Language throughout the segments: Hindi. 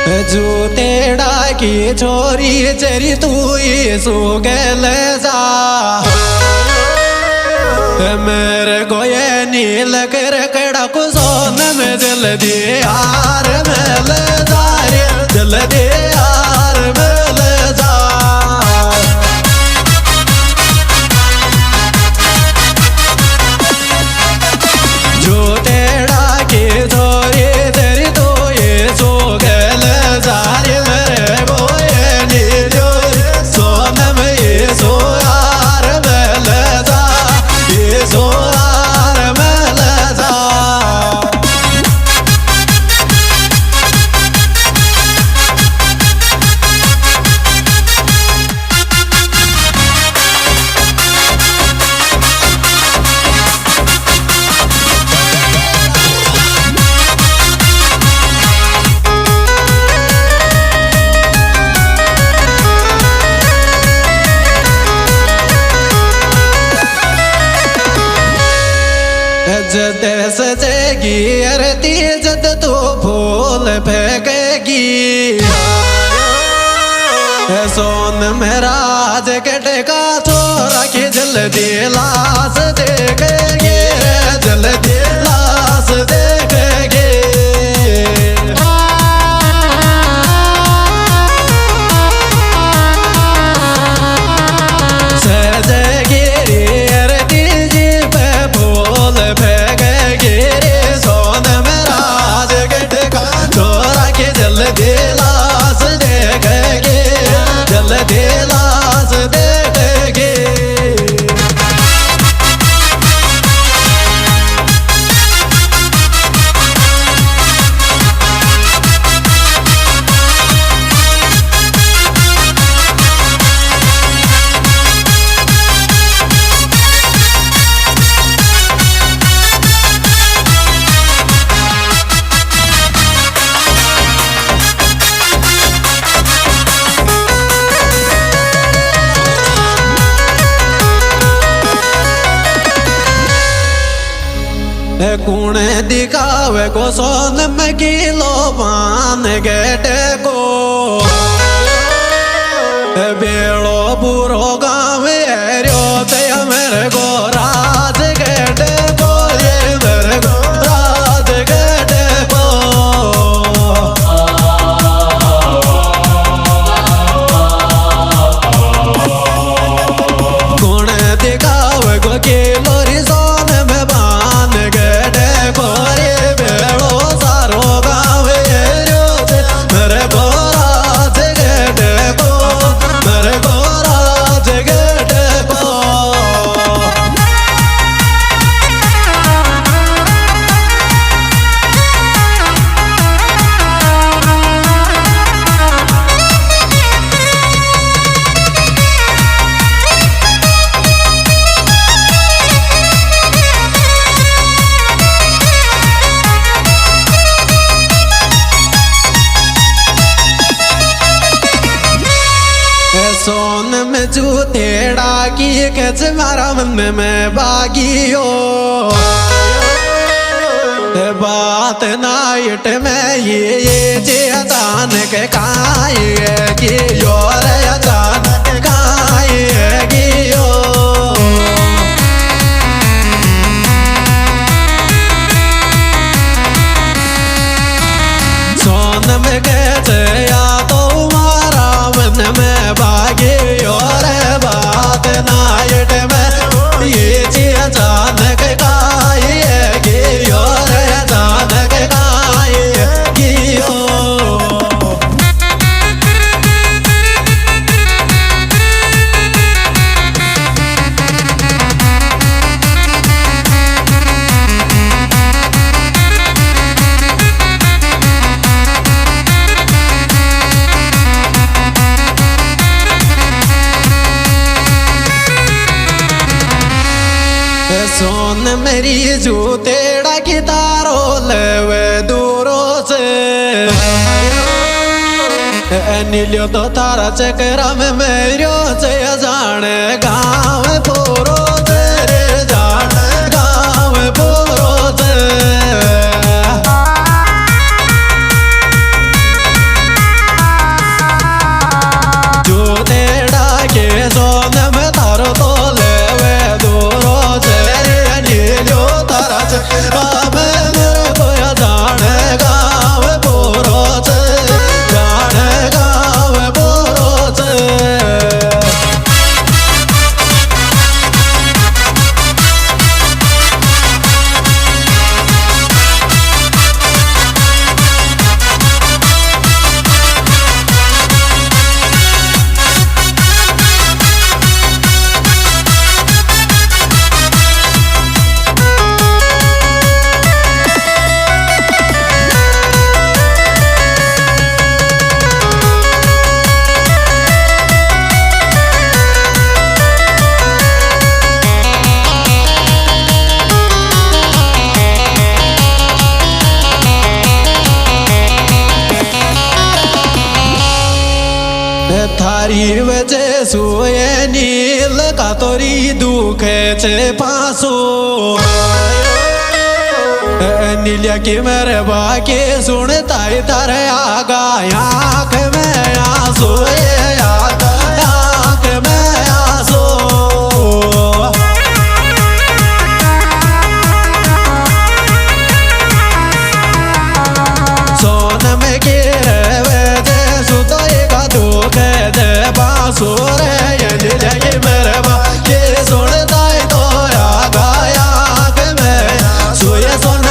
जूतेड़ा की छोरी चरी तू सो गल जा मेरे गोये नील कर कड़ा को सोन में जल दे यार मिल जा रे जल दे यार मिल जा जूतेड़ा की छोरी चरी तू सो गल जा रे मेरे गोये नील सोन में सो यार मिल जा सो यार मिल जा जद सजेगी अरती जद तू फूल फेंकेगी सोन मेरा आज कटेगा छोरा की जल्दी लाश देखेगी जल्दी लाश देखेगी सजेगी अरती जी पे फूल फेंकेगी रे सोन मेरा आज कटेगा छोरा की जल्दी लाश देखेगी जल्दी लाश देखेगी कौन दिखावे को सोन में किलो पान गेटे को बेड़ो बुरो गाँव एरियो ते मेरे को राज गेटे को ये मेरे को राज गेटे को कौन दिखावे को किलो सोन में पान गेटे कोरे बेड़ो सारो गाँव एरियो ते मेरे को राज गेटे को मेरे को राज गेटे को सोन में जूतेड़ा की कच मारा मन में बागियो बात नाइट में ये जे अचानक काये कि योर अचानक काये कि यो सोन में कैसे या तो मारा मन में बागी और बात नाइट में ये जी अचानक काये कि और अचानक काये कि यो सोन मेरी जूतेड़ा की तारो लेवे दूरों से नीलियो तो तारा चक्रा में मेरियो से जाने गाँव पूरो से रे जाने गाँव पूरो से थारी वजह सोए नील का तोरी दुख चे पासो नीलिया की मेरे बाकी सुनता ही तारे आगा आँख में आंसू आँख में आंसू सोन में गिरे वजह सुतोई का दुख दे बांसुर नीलिया की मेरे बाकी सुनता ही तो आगा आँख में सोए सोन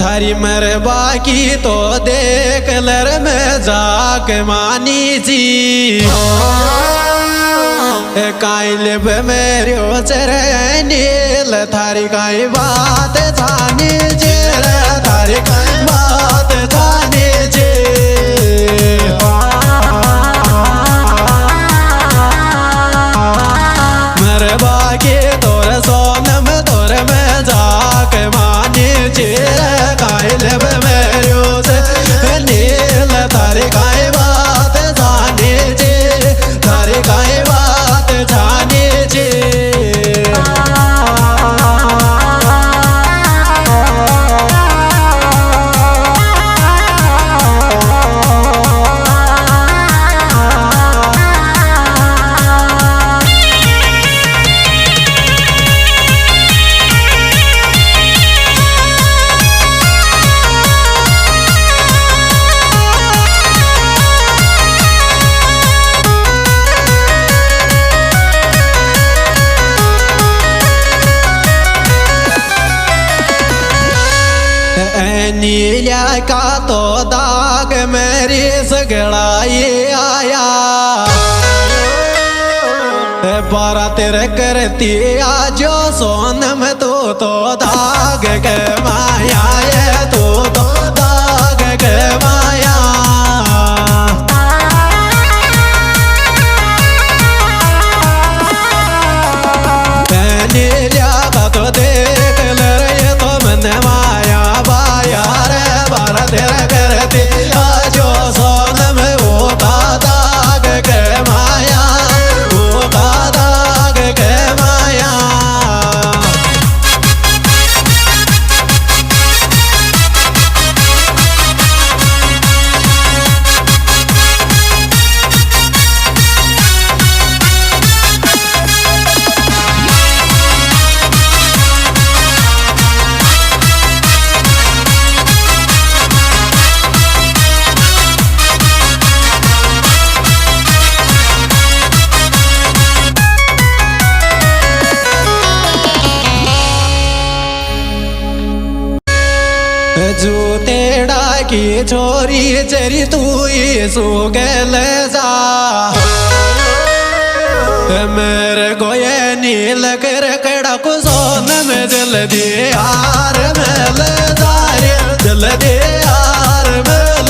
थारी मर बाकी तो देख लर में जाक मानी जी काइल पे मेरे चरे नील थारी काई बात जानी जे थारी काई बात जानी जे मर बाकी तोर सोनम तोर में जाक मानी जे नील थारे काय बात जाने जे थारे काय बात जाने जे नीलिया का तो दाग मेरी सगड़ाई आया बारा तेरे करती आजो सोन में तो दाग के माया ये तो दाग के माया नीलिया का तो देख ले रहे तो मन माया तेरा करती आजो सोन में वो का दाग के माया वो का दाग के माया जूतेड़ा की छोरी चरी तू सो गल जा मेरे गोये नील कर कड़ा को सोन में जल दे यार मेल जारे जल दे यार मेल